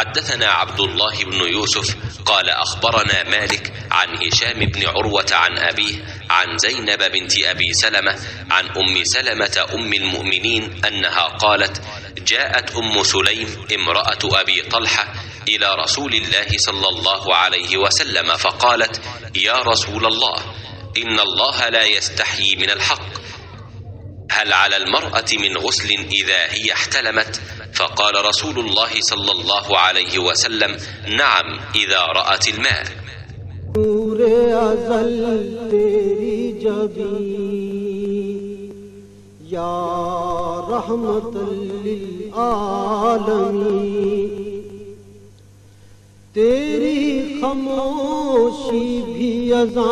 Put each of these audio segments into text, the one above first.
حدثنا عبد الله بن يوسف قال أخبرنا مالك عن هشام بن عروة عن أبيه عن زينب بنت أبي سلمة عن أم سلمة أم المؤمنين أنها قالت جاءت أم سليم امرأة أبي طلحة إلى رسول الله صلى الله عليه وسلم فقالت يا رسول الله إن الله لا يستحيي من الحق هل على المرأة من غسل إذا هي احتلمت؟ فقال رسول الله صلى الله عليه وسلم نعم إذا رأت الماء. نور ازل تیری جبی یا رحمت للعالمین، تیری خاموشی بھی اذان،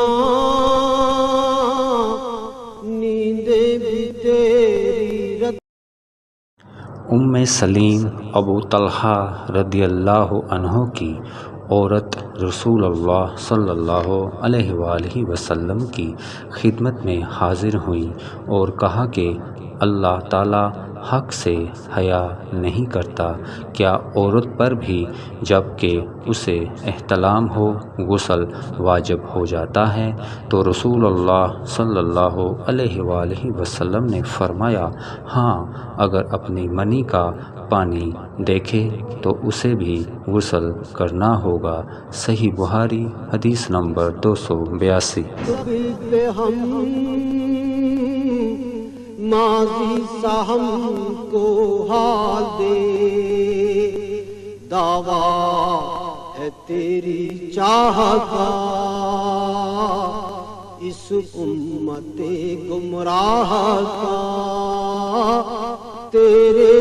نیندیں بھی تیری رت. ام سلیم ابو طلحہ رضی اللہ عنہ کی عورت رسول اللہ صلی اللہ علیہ وآلہ وسلم کی خدمت میں حاضر ہوئیں اور کہا کہ اللہ تعالی حق سے حیا نہیں کرتا، کیا عورت پر بھی جب کہ اسے احتلام ہو غسل واجب ہو جاتا ہے؟ تو رسول اللہ صلی اللہ علیہ وآلہ وسلم نے فرمایا ہاں، اگر اپنی منی کا پانی دیکھے تو اسے بھی غسل کرنا ہوگا۔ صحیح بخاری حدیث نمبر 282۔ ماضی سا ہم کو حال دے، دعویٰ ہے تیری چاہت کا اس امت گمراہ کا، تیرے